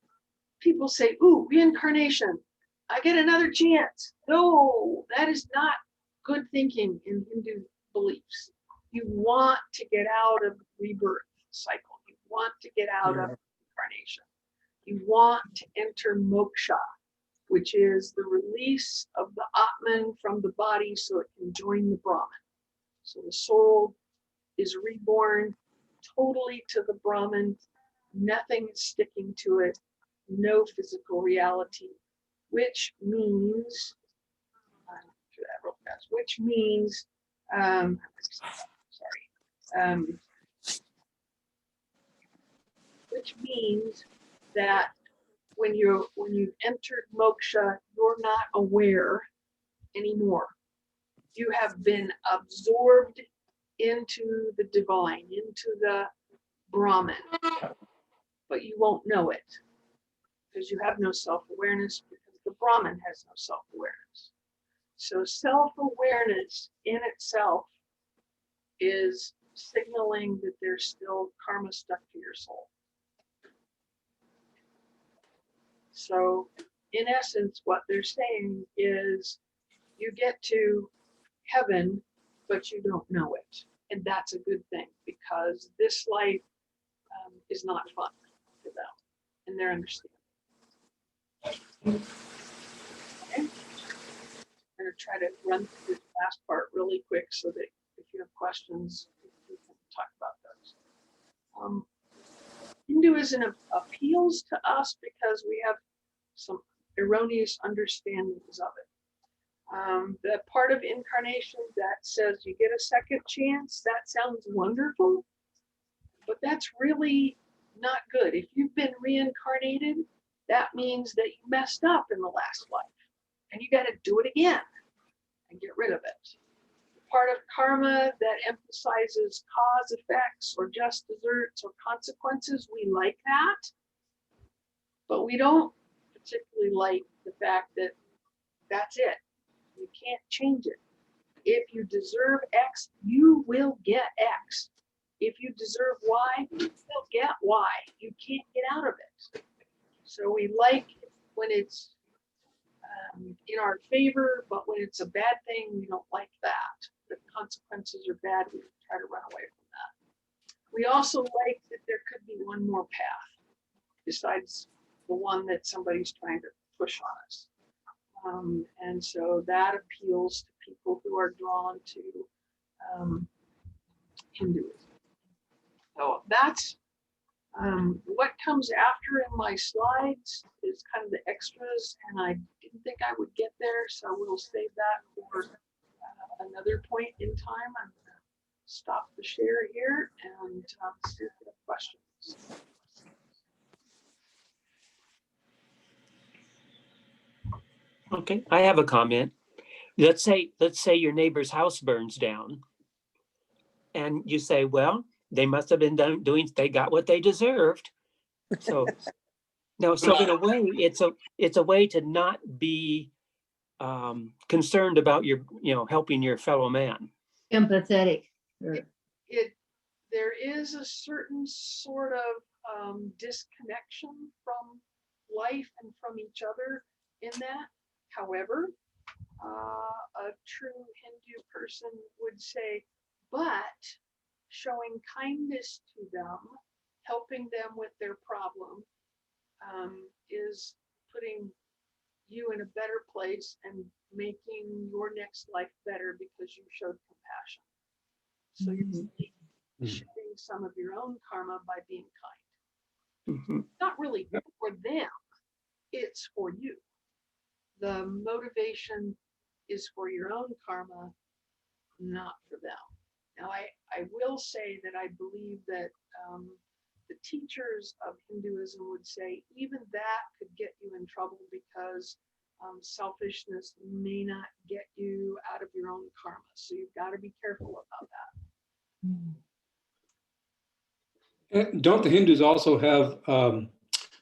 people say, ooh, reincarnation, I get another chance. No, that is not good thinking in Hindu beliefs. You want to get out of the rebirth cycle. You want to get out of reincarnation. You want to enter moksha, which is the release of the Atman from the body so it can join the Brahman. So the soul is reborn totally to the Brahman. Nothing is sticking to it. No physical reality, which means, which means that when you've entered moksha, you're not aware anymore. You have been absorbed into the divine, into the Brahman, but you won't know it because you have no self-awareness, because the Brahman has no self-awareness. So self-awareness in itself is signaling that there's still karma stuck to your soul. So in essence, what they're saying is you get to heaven, but you don't know it. And that's a good thing, because this life is not fun for them, and they're understanding. Okay. I'm going to try to run through this last part really quick so that if you have questions, we can talk about those. Hinduism appeals to us because we have some erroneous understandings of it. The part of incarnation that says you get a second chance, that sounds wonderful, but that's really not good. If you've been reincarnated, that means that you messed up in the last life, and you got to do it again and get rid of it. The part of karma that emphasizes cause, effects, or just desserts or consequences, we like that, but we don't particularly like the fact that that's it. You can't change it. If you deserve X, you will get X. If you deserve Y, you will get Y. You can't get out of it. So we like when it's in our favor, but when it's a bad thing, we don't like that. The consequences are bad, we try to run away from that. We also like that there could be one more path besides the one that somebody's trying to push on us. And so that appeals to people who are drawn to Hinduism. So that's what comes after in my slides is kind of the extras, and I didn't think I would get there, so we'll save that for another point in time. I'm going to stop the share here and see if you have questions. Okay, I have a comment. Let's say your neighbor's house burns down. And you say, well, they must have been they got what they deserved. So no, so in a way, it's a way to not be concerned about helping your fellow man. Empathetic. There is a certain sort of disconnection from life and from each other in that. However, a true Hindu person would say, but showing kindness to them, helping them with their problem, is putting you in a better place and making your next life better because you showed compassion. So you're shedding some of your own karma by being kind. Mm-hmm. Not really for them, it's for you. The motivation is for your own karma, not for them. Now, I will say that I believe that the teachers of Hinduism would say even that could get you in trouble because selfishness may not get you out of your own karma. So you've got to be careful about that. And don't the Hindus also have,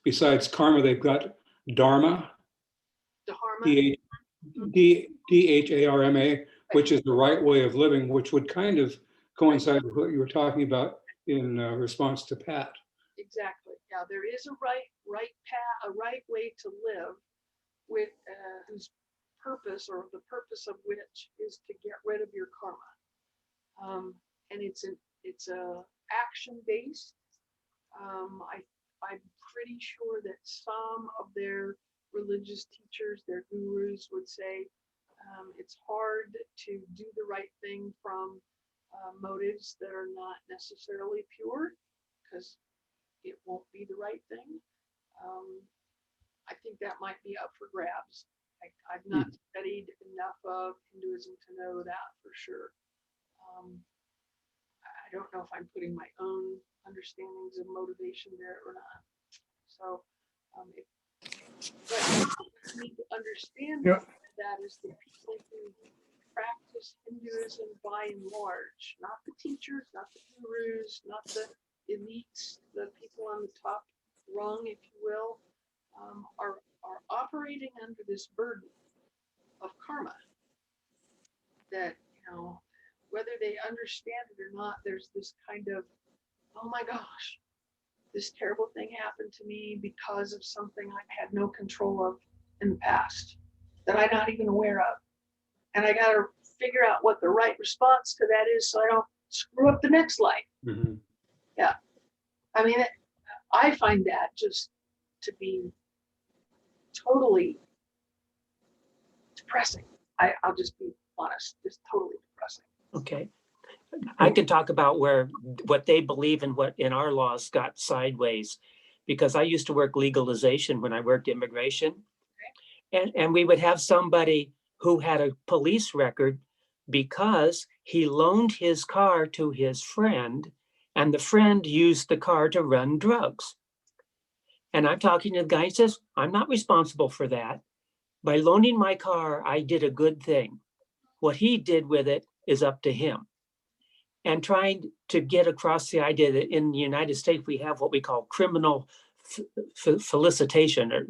besides karma, they've got dharma, Dharma. Dharma, which is the right way of living, which would kind of coincide with what you were talking about in response to Pat. Exactly. Yeah, there is a right path, a right way to live, with whose purpose, or the purpose of which, is to get rid of your karma. And it's a action based. I'm pretty sure that some of their religious teachers, their gurus, would say it's hard to do the right thing from motives that are not necessarily pure, because it won't be the right thing. I think that might be up for grabs. I've not studied enough of Hinduism to know that for sure. I don't know if I'm putting my own understandings of motivation there or not. So what you need to understand that is the people who practice Hinduism by and large, not the teachers, not the gurus, not the elites, the people on the top rung, if you will, are operating under this burden of karma that, whether they understand it or not, there's this kind of, oh my gosh, this terrible thing happened to me because of something I had no control of in the past that I'm not even aware of. And I got to figure out what the right response to that is so I don't screw up the next life. Mm-hmm. Yeah. I mean, I find that just to be totally depressing. I'll just be honest, just totally depressing. Okay. I can talk about what they believe and what in our laws got sideways, because I used to work legalization when I worked immigration. And we would have somebody who had a police record because he loaned his car to his friend, and the friend used the car to run drugs. And I'm talking to the guy, he says, I'm not responsible for that. By loaning my car, I did a good thing. What he did with it is up to him. And trying to get across the idea that in the United States, we have what we call criminal felicitation, or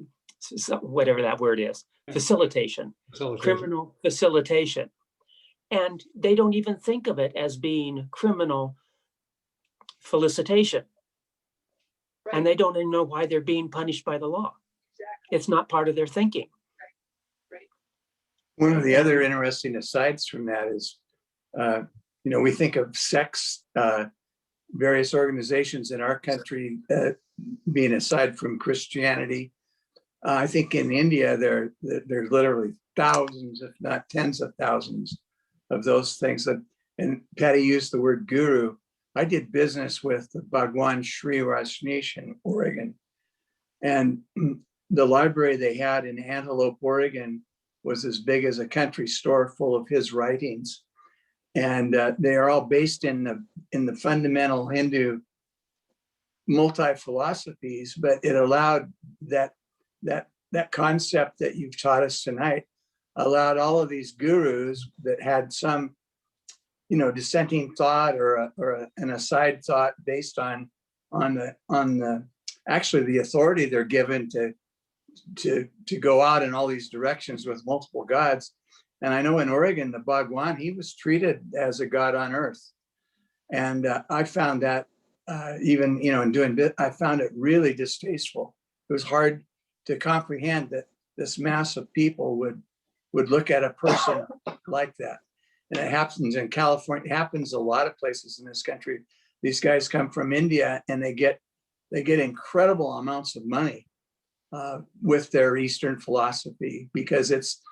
whatever that word is, facilitation, criminal facilitation. And they don't even think of it as being criminal felicitation. Right. And they don't even know why they're being punished by the law. Exactly. It's not part of their thinking. Right. One of the other interesting asides from that is, we think of sex, various organizations in our country being aside from Christianity. I think in India, there's literally thousands, if not tens of thousands of those things. And Patty used the word guru. I did business with the Bhagwan Sri Rajneesh in Oregon. And the library they had in Antelope, Oregon was as big as a country store full of his writings. And they are all based in the fundamental Hindu multi-philosophies, but it allowed that concept that you've taught us tonight allowed all of these gurus that had some, dissenting thought or an aside thought based on the actually the authority they're given to go out in all these directions with multiple gods. And I know in Oregon, the Bhagwan, he was treated as a god on earth. And I found that even, in doing bit, I found it really distasteful. It was hard to comprehend that this mass of people would look at a person like that. And it happens in California, it happens a lot of places in this country. These guys come from India and they get incredible amounts of money with their Eastern philosophy, because it's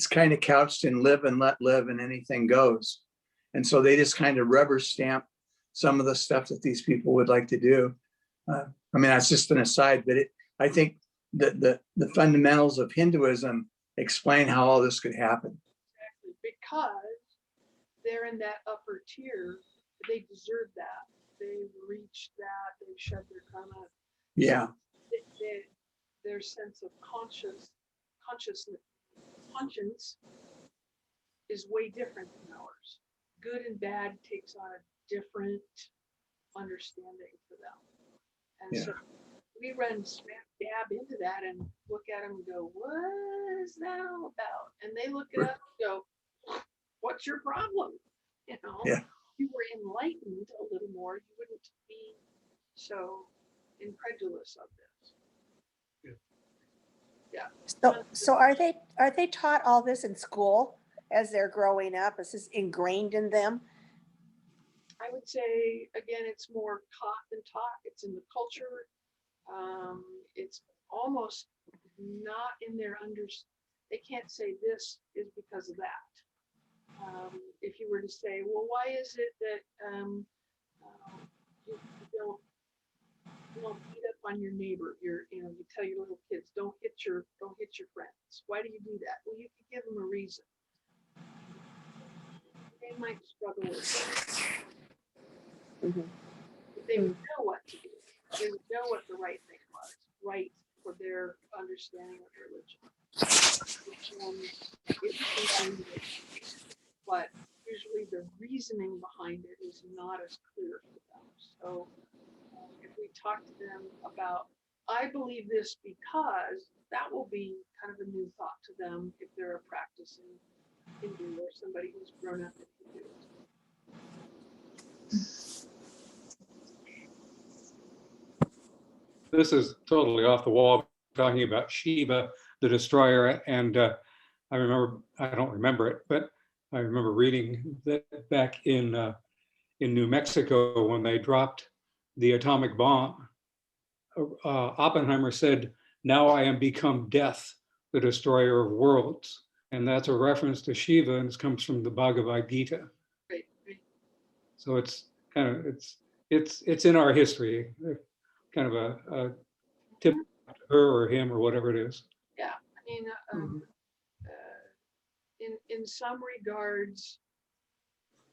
kind of couched in live and let live and anything goes. And so they just kind of rubber stamp some of the stuff that these people would like to do. I mean, that's just an aside, but I think that the fundamentals of Hinduism explain how all this could happen. Exactly, because they're in that upper tier, they deserve that. They've reached that, they've shed their karma. Yeah. Their sense of conscience is way different than ours. Good and bad takes on a different understanding for them. And Yeah. so we run smack dab into that and look at them and go, what is that all about? And they look at us and go, what's your problem? Yeah. If you were enlightened a little more, you wouldn't be so incredulous of this. So are they taught all this in school as they're growing up? Is this ingrained in them? I would say, again, it's more caught than taught. It's in the culture. It's almost not in their they can't say this is because of that. If you were to say, well, why is it that you don't beat up on your neighbor? You tell your little kids, don't hit your friends. Why do you do that? Well, you could give them a reason. They might struggle with it. Mhm. But they would know what to do. They would know what the right thing was, right for their understanding of religion. But usually the reasoning behind it is not as clear for them. So if we talk to them about, I believe this because, that will be kind of a new thought to them if they're a practicing Hindu or somebody who's grown up in Hinduism. This is totally off the wall, talking about Shiva, the destroyer. And I don't remember it, but I remember reading that back in New Mexico, when they dropped the atomic bomb, Oppenheimer said, "Now I am become death, the destroyer of worlds." And that's a reference to Shiva, and it comes from the Bhagavad Gita. Right. So it's kind of, it's in our history, kind of a tip to her or him or whatever it is. Yeah, I mean, in some regards,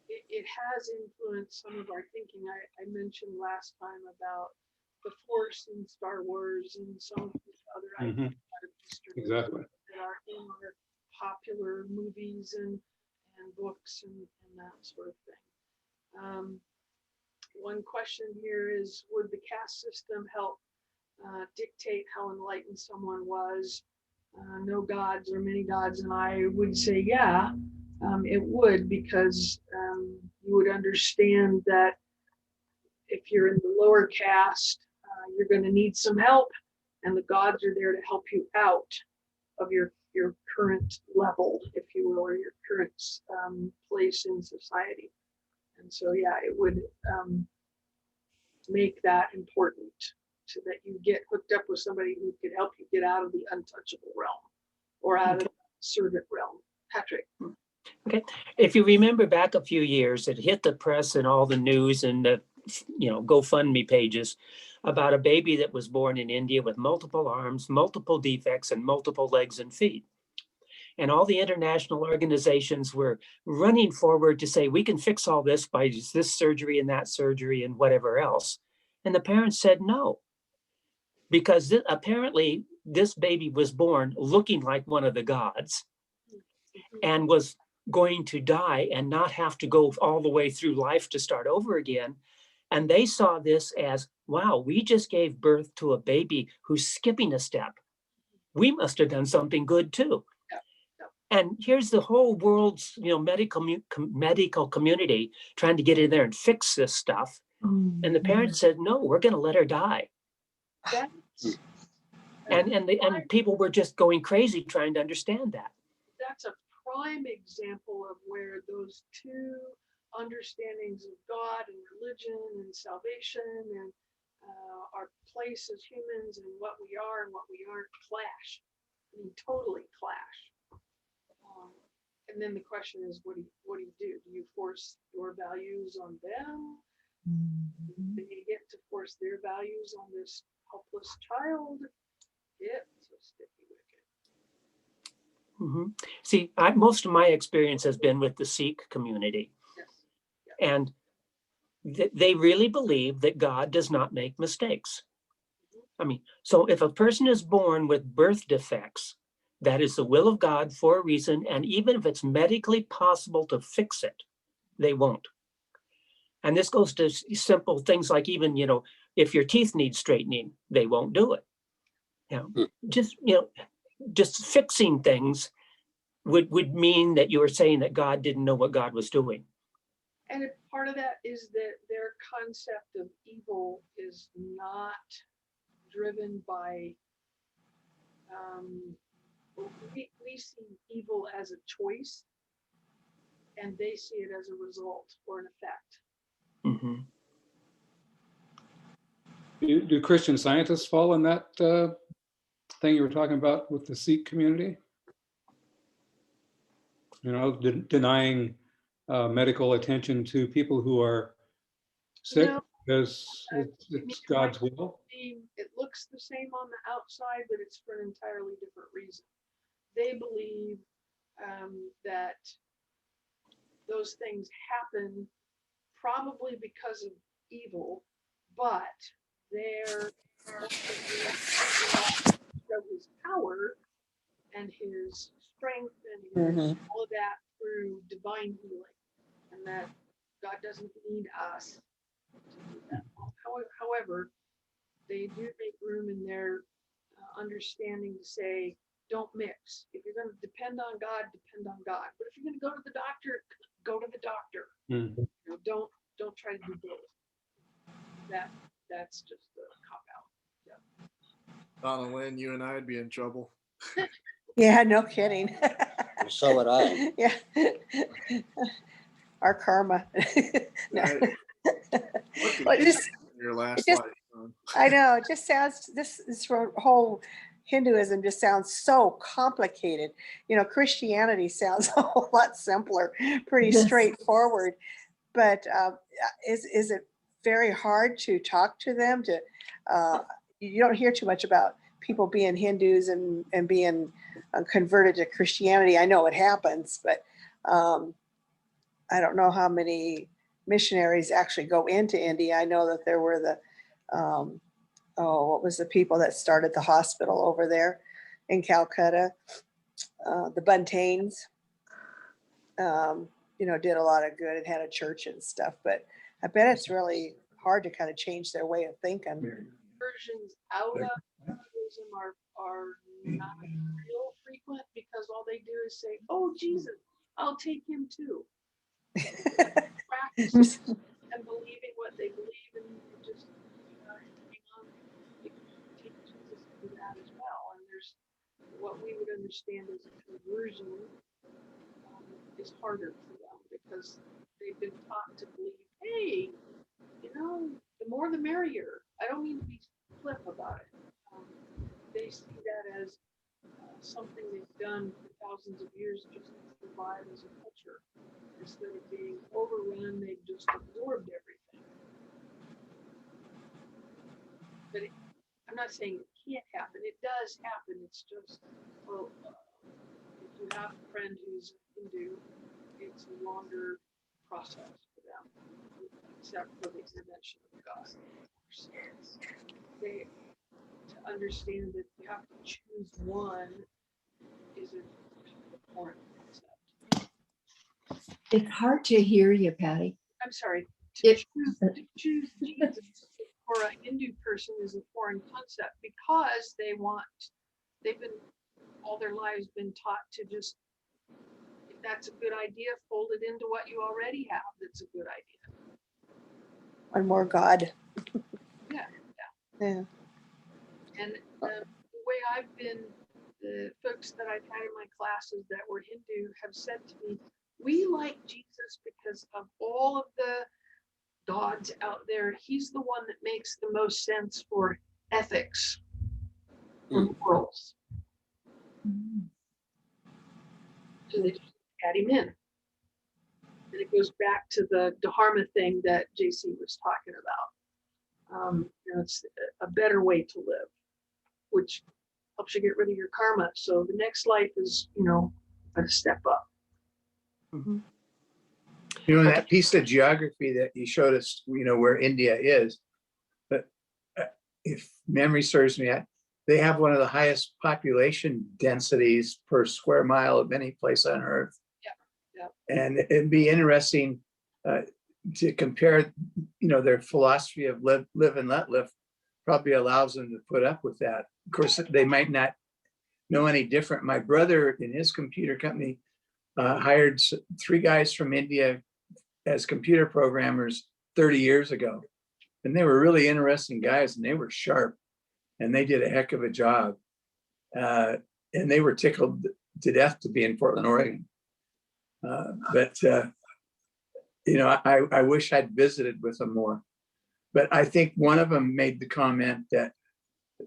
it has influenced some of our thinking. I mentioned last time about the Force in Star Wars and some of these other ideas out of Eastern Exactly. that are in our popular movies and books and that sort of thing. One question here is, would the caste system help dictate how enlightened someone was? No gods or many gods, and I would say, yeah, it would, because you would understand that if you're in the lower caste, you're going to need some help, and the gods are there to help you out of your current level, if you will, or your current place in society. And so, yeah, it would make that important, so that you get hooked up with somebody who could help you get out of the untouchable realm or out of the servant realm. Patrick. Okay, if you remember back a few years, it hit the press and all the news and the GoFundMe pages about a baby that was born in India with multiple arms, multiple defects, and multiple legs and feet. And all the international organizations were running forward to say, we can fix all this by this surgery and that surgery and whatever else. And the parents said no, because apparently this baby was born looking like one of the gods. and was going to die and not have to go all the way through life to start over again. And they saw this as, wow, we just gave birth to a baby who's skipping a step. We must have done something good too. And here's the whole world's, medical community trying to get in there and fix this stuff. And the parents said, no, we're going to let her die. That's, And people were just going crazy trying to understand that. that's a prime example of where those two understandings of God and religion and salvation and our place as humans and what we are and what we aren't clash. I mean, totally clash. And then the question is, what do you do? Do you force your values on them? Do you get to force their values on this helpless child? It's a sticky wicket. Mm-hmm. See, most of my experience has been with the Sikh community. Yes. Yeah. And they really believe that God does not make mistakes. I mean, so if a person is born with birth defects, that is the will of God for a reason. And even if it's medically possible to fix it, they won't. And this goes to simple things like even, if your teeth need straightening, they won't do it. Just fixing things would mean that you were saying that God didn't know what God was doing. And part of that is that their concept of evil is not driven by, we see evil as a choice, and they see it as a result or an effect. Mm-hmm. Do Christian Scientists fall in that thing you were talking about with the Sikh community? Denying medical attention to people who are sick because it's God's will. It looks the same on the outside, but it's for an entirely different reason. They believe that those things happen probably because of evil, but they're of his power and his strength and all of that through divine healing, and that God doesn't need us to do that. However, they do make room in their understanding to say, don't mix. If you're going to depend on God, depend on God. But if you're going to go to the doctor, go to the doctor. Don't try to do both. That's just a cop out. Yeah. Donna Lynn, you and I'd be in trouble. Yeah, no kidding. So would I. Yeah. Our karma. No. What Well, did just- in your last just- life? I know, it just sounds, this whole Hinduism just sounds so complicated. Christianity sounds a whole lot simpler, pretty Yes. straightforward. But is it very hard to talk to them? You don't hear too much about people being Hindus and being converted to Christianity. I know it happens, but I don't know how many missionaries actually go into India. I know that there were the what was the people that started the hospital over there in Calcutta? The Buntains, did a lot of good and had a church and stuff, but I bet it's really hard to kind of change their way of thinking. Versions out of Hinduism are not real frequent because all they do is say, oh, Jesus, I'll take him too. Practicing and believing what they believe and just hang on. You can take Jesus to do that as well. And there's what we would understand as a conversion is harder for them because they've been taught to believe, hey, the more the merrier. I don't mean to be flip about it. They see that as something they've done for thousands of years just to survive as a culture. Instead of being overrun, they've just absorbed everything. But I'm not saying it can't happen. It does happen. It's just, if you have a friend who's Hindu, it's a longer process for them, except for the intervention of God. To understand that you have to choose one is a foreign concept. It's hard to hear you, Patty. I'm sorry. It- To choose Jesus for a Hindu person is a foreign concept because they've been all their lives been taught to just, if that's a good idea, fold it into what you already have. That's a good idea. One more God. Yeah. Yeah. And the way I've been, the folks that I've had in my classes that were Hindu have said to me, we like Jesus because of all of the gods out there. He's the one that makes the most sense for ethics, for morals. So they just add him in. And it goes back to the dharma thing that JC was talking about. It's a better way to live, which helps you get rid of your karma. So the next life is, a step up. That piece of geography that you showed us, where India is, but if memory serves me, they have one of the highest population densities per square mile of any place on earth. Yeah. And it'd be interesting to compare, their philosophy of live and let live probably allows them to put up with that. Of course, they might not know any different. My brother in his computer company hired 3 guys from India as computer programmers 30 years ago. And they were really interesting guys, and they were sharp, and they did a heck of a job. And they were tickled to death to be in Portland, Oregon. I wish I'd visited with them more. But I think one of them made the comment that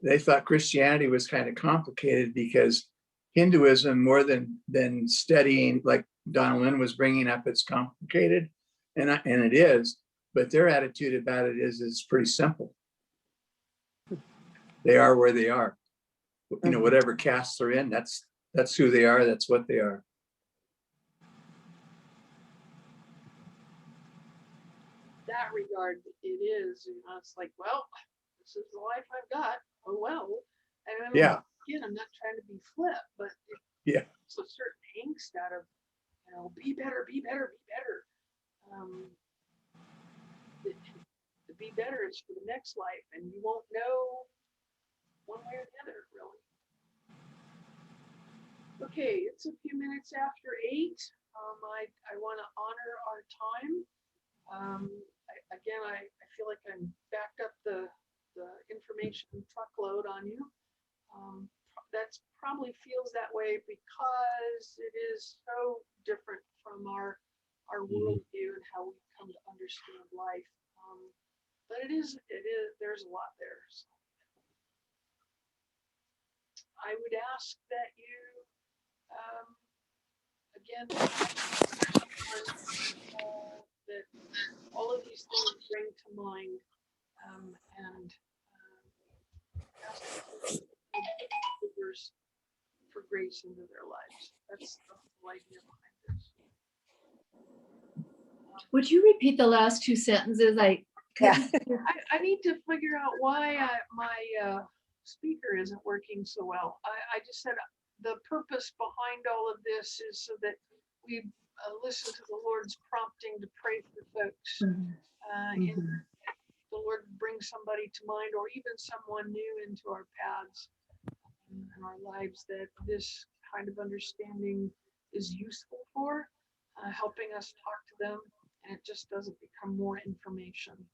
they thought Christianity was kind of complicated because Hinduism, more than studying, like Donald Lynn was bringing up, it's complicated, and it is. But their attitude about it is pretty simple. They are where they are. Whatever caste they're in, that's who they are. That's what they are. That regard, it is, it's like, well, this is the life I've got. Oh, well. And Yeah. Again, I'm not trying to be flip, but Yeah. it's a certain angst out of, be better, be better, be better. The be better is for the next life, and you won't know one way or the other, really. Okay, it's a few minutes after 8. I want to honor our time. I feel like I'm backed up the information truckload on you. That's probably feels that way because it is so different from our worldview and how we come to understand life. But it is, there's a lot there. So I would ask that you, again, that all of these things bring to mind, and ask believers for grace into their lives. That's the whole idea behind this. Would you repeat the last 2 sentences? Yeah. I need to figure out why my speaker isn't working so well. I just said the purpose behind all of this is so that we listen to the Lord's prompting to pray for folks. And the Lord brings somebody to mind, or even someone new into our paths in our lives that this kind of understanding is useful for, helping us talk to them, and it just doesn't become more information.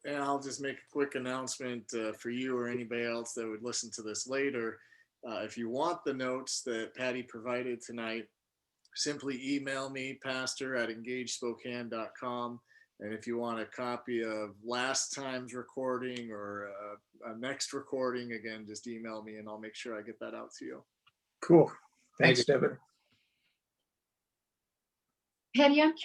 And I'll just make a quick announcement for you or anybody else that would listen to this later. If you want the notes that Patty provided tonight, simply email me, pastor@engagespokane.com. And if you want a copy of last time's recording or a next recording, again, just email me and I'll make sure I get that out to you. Cool. Thanks, Devin. Patty, I'm